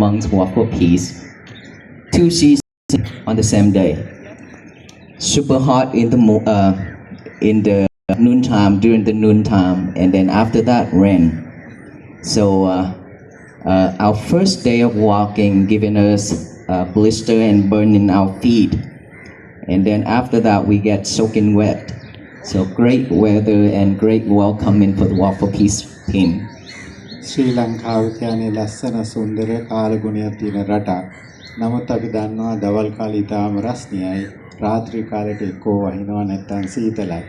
amongst Waffle Peace. 2 seasons on the same day. Super hot in the noontime, during the noontime, and then after that rain. So our first day of walking giving us blister and burning our feet, and then after that we get soaking wet. So great weather and great welcoming for the Waffle Peace team. ශ්‍රී ලංකාව කියන්නේ ලස්සන සුන්දර කාලගුණයක් තියෙන රටක්. නමුත් අපි දන්නවා දවල් කාලේ ඉතාම රස්නියයි. රාත්‍රී කාලේට එක්කෝ වහිනවා නැත්නම් සීතලයි.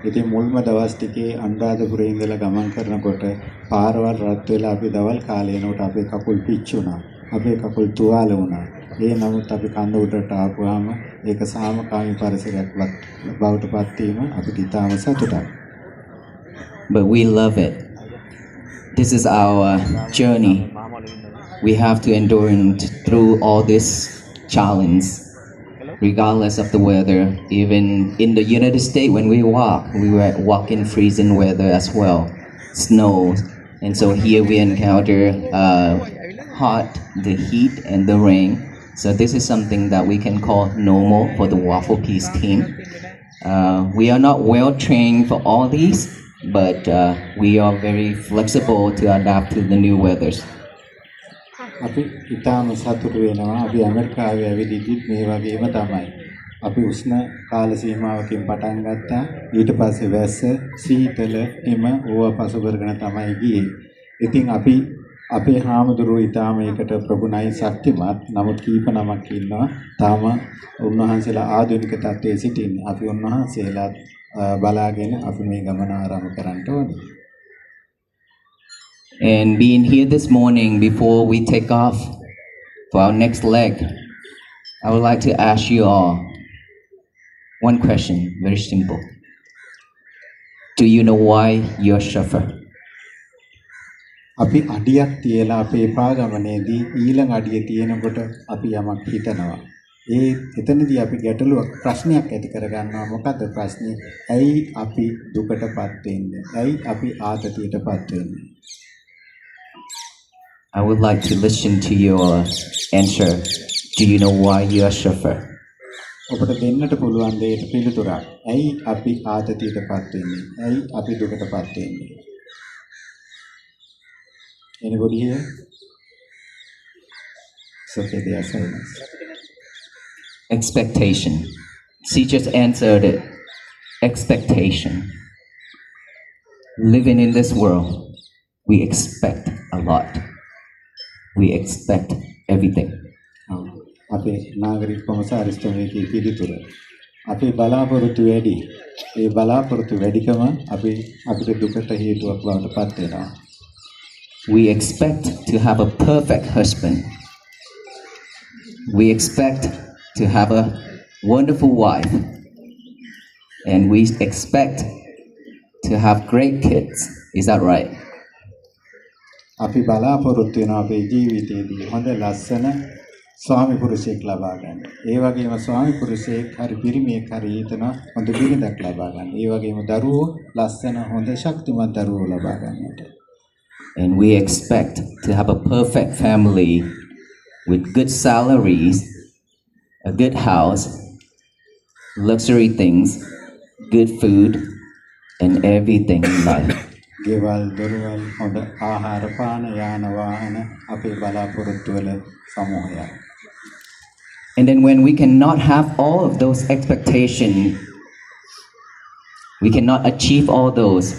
ඉතින් මුල්ම දවස් ටිකේ අනුරාධපුරේ ඉඳලා ගමන් කරනකොට පාරවල් රත් වෙලා අපි දවල් කාලේ එනකොට අපේ කකුල් පිච්චුණා. අපේ කකුල් තුවාල වුණා. ඒ නමුත් අපි කඳ උඩට ආපුවාම ඒක සාමකාමී පරිසරයක් බවට පත් වීම අපිට ඉතාම සතුටක්. But we love it. This is our journey. We have to endure through all this challenge, regardless of the weather. Even in the United States, when we were walking freezing weather as well, snow. And so here we encounter hot, the heat and the rain. So this is something that we can call normal for the Waffle Peace team. We are not well trained for all these, but we are very flexible to adapt to the new weathers. අපි ඉතාම සතුටු වෙනවා. අපි ඇමරිකාවේ ඇවිදිද්දිත් මේ වගේම තමයි. අපි උෂ්ණ කාල සීමාවකින් පටන් ගත්තා. ඊට පස්සේ වැස්ස, සීතල, හිම ඕවා පසු කරගෙන තමයි ගියේ. ඉතින් අපි අපේ හාමුදුරුවෝ ඉතාම ඒකට ප්‍රගුණයි ශක්තිමත්. නමුත් කීප නමක් ඉන්නවා. තාම උන්වහන්සේලා ආධුනික තත්ත්වයේ සිටින්නේ. අපි උන්වහන්සේලා බලාගෙන අපි මේ ගමන ආරම්භ කරන්න ඕනේ. And being here this morning before we take off for our next leg, I would like to ask you all one question, very simple. Do you know why you're suffer? අපි අඩියක් තියලා අපේ පාගමනේදී ඊළඟ අඩිය තියෙනකොට අපි යමක් හිතනවා. එතනදී අපි ගැටලුවක් ප්‍රශ්නයක් ඇති කරගන්නවා. මොකද්ද ප්‍රශ්නේ? ඇයි අපි දුකටපත් වෙන්නේ? ඇයි අපි ආතතියටපත් වෙන්නේ? I would like to listen to your answer. Do you know why you are suffer? ඔබට දෙන්නට පුළුවන් දෙයට පිළිතුරක්. ඇයි අපි ආතතියටපත් වෙන්නේ? ඇයි අපි දුකටපත් වෙන්නේ? Anybody here? It's okay, they are silence. Expectation. She just answered it. Expectation. Living in this world, we expect a lot. We expect everything. අපේ නාගරික කොමසාරිස්තුමේගේ පිළිතුර. අපේ බලාපොරොත්තු වැඩි. ඒ බලාපොරොත්තු වැඩිකම අපිට දුකට හේතුවක් බවට පත් වෙනවා. We expect to have a perfect husband. We expect to have a wonderful wife. And we expect to have great kids. Is that right? අපි බලාපොරොත්තු වෙනවා අපේ ජීවිතයේදී හොඳ ලස්සන ස්වාමි පුරුෂයෙක් ලබා ගන්න. ඒ වගේම ස්වාමි පුරුෂයෙක් හරි පිරිමියෙක් හරි හිතන හොඳ බිරිඳක් ලබා ගන්න. ඒ වගේම දරුවෝ ලස්සන හොඳ ශක්තිමත් දරුවෝ ලබා ගන්නට. And we expect to have a perfect family with good salaries, a good house, luxury things, good food, and everything in life. ගෙවල් දොරවල් හොඳ ආහාර පාන යාන වාහන අපේ බලාපොරොත්තු වල සමූහයක්. And then when we cannot have all of those expectations, we cannot achieve all those,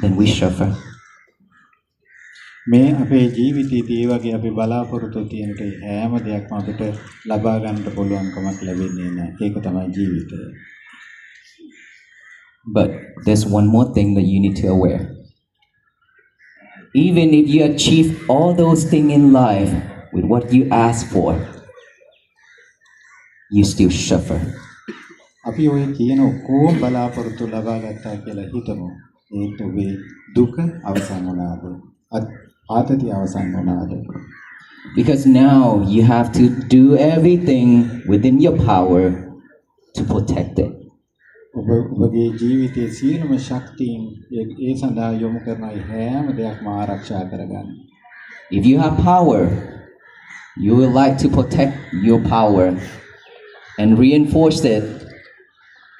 then we suffer. මේ අපේ ජීවිතයේදී ඒ වගේ අපි බලාපොරොත්තු තියෙනට හැම දෙයක්ම අපිට ලබා ගන්නට පුළුවන්කමක් ලැබෙන්නේ නැහැ. ඒක තමයි ජීවිතය. But there's one more thing that you need to aware. Even if you achieve all those things in life with what you ask for, you still suffer. අපි ඔය කියන ඔක්කොම බලාපොරොත්තු ලබා ගත්තා කියලා හිතමු. ඒත් ඔබේ දුක අවසන් වුණාද? ආතතිය අවසන් වුණාද? Because now you have to do everything within your power to protect it. ඔබගේ ජීවිතයේ සියලුම ශක්තියින් ඒ සඳහා යොමු කරන හැම දෙයක්ම ආරක්ෂා කරගන්න. If you have power, You would like to protect your power and reinforce it.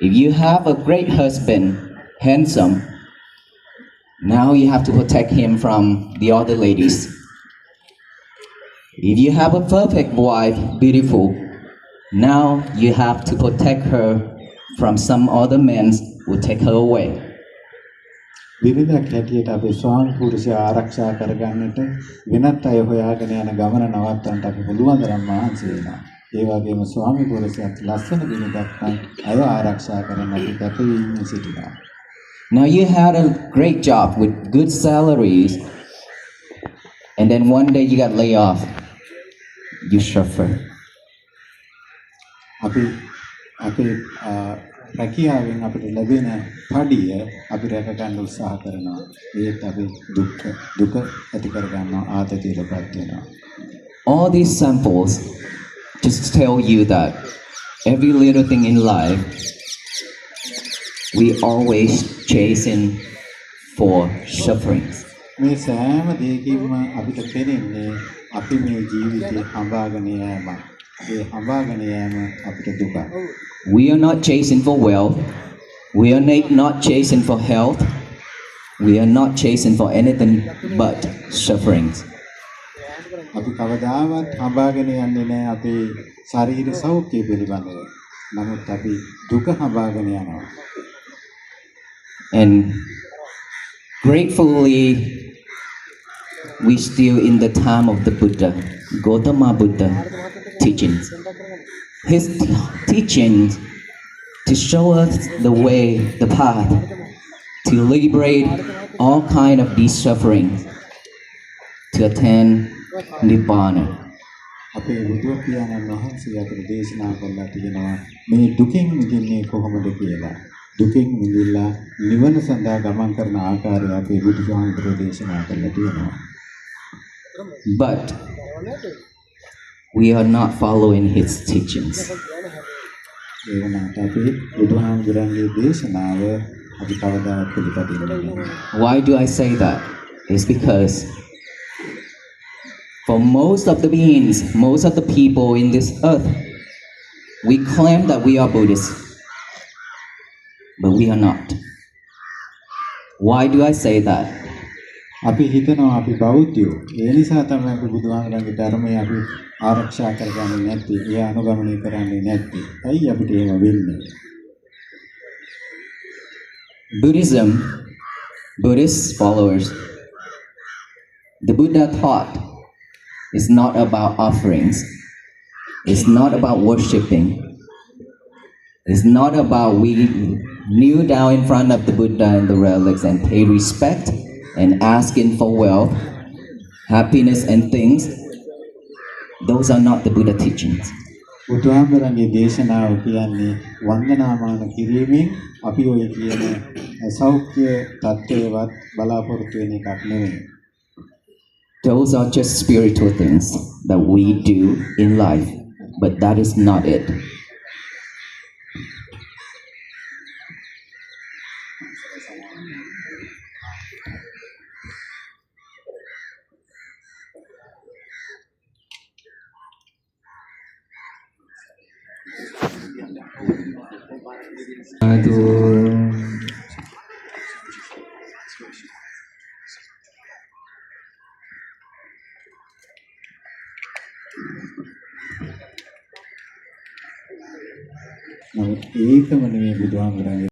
If you have a great husband, handsome, now you have to protect him from the other ladies. If you have a perfect wife, beautiful, now you have to protect her from some other men who take her away. විවිධයක් හැටියට අපේ ස්වාමි පුරුෂයා ආරක්ෂා කරගන්නට වෙනත් අය හොයාගෙන යන ගමන නවත්තන්නට අපි පුළුවන් තරම් මහන්සි වෙනවා. ඒ වගේම ස්වාමි පුරුෂයාත් ලස්සන දිනක් නම් අය ආරක්ෂා කරන්න අපි කැපවීමෙන් සිටිනවා. Now you had a great job with good salaries, and then one day you got laid off. You suffer. අපි අපේ රැකියාවෙන් අපිට ලැබෙන පඩිය අපි රැක ගන්න උත්සාහ කරනවා. ඒත් අපි දුක ඇති කර ගන්නවා ආතතියටපත් වෙනවා. All these samples just tell you that every little thing in life, we always chasing for sufferings. මේ සෑම දෙයකින්ම අපිට පෙනෙන්නේ අපි මේ ජීවිතේ හඹාගෙන යෑම. ඒ හඹාගෙන යෑම අපිට දුක. We are not chasing for wealth. We are not chasing for health. We are not chasing for anything but sufferings. අපි කවදාවත් හඹාගෙන යන්නේ නැහැ අපේ ශරීර සෞඛ්‍යය පිළිබඳව. නමුත් අපි දුක හඹාගෙන යනවා. And gratefully, we still in the time of the Buddha, Gautama Buddha teachings. His teachings to show us the way, the path to liberate all kind of these sufferings, to attain Nibbana. අපේ බුදු පියාණන් වහන්සේ අපට දේශනා කළා තියෙනවා මේ දුකින් මිදෙන්නේ කොහොමද කියලා. දුකින් මිදෙලා නිවන සඳහා ගමන් කරන ආකාරය අපේ බුදුහාමුදුරුවෝ දේශනා කළා තියෙනවා. But we are not following his teachings. ඒ වුණාට අපි බුදුහාමුදුරන්ගේ දේශනාව අපි කවදාවත් පිළිපදින්නේ නැහැ. Why do I say that? It's because for most of the beings, most of the people in this earth, we claim that we are Buddhists, but we are not. Why do I say that? අපි හිතනවා අපි බෞද්ධයෝ. ඒ නිසා තමයි අපි බුදුහාමුදුරන්ගේ ධර්මය අපි ආරක්ෂා කරගන්නේ නැත්තේ. ඒ අනුගමනය කරන්නේ නැත්තේ. ඇයි අපිට එහෙම වෙන්නේ? Buddhism, Buddhist followers, the Buddha taught is not about offerings. It's not about worshipping. It's not about we kneel down in front of the Buddha and the relics and pay respect and asking for wealth, happiness and things. Those are not the Buddha teachings. බුදුහාමුදුරන්ගේ දේශනාව කියන්නේ වන්දනාමාන කිරීමෙන් අපි ඔය කියන සෞඛ්‍ය තත්ත්වයවත් බලාපොරොත්තු වෙන එකක් නෙවෙයි. Those are just spiritual things that we do in life, but that is not it. නමුත් ඒකම නෙවෙයි බුදුහාමුදුරන්ගේ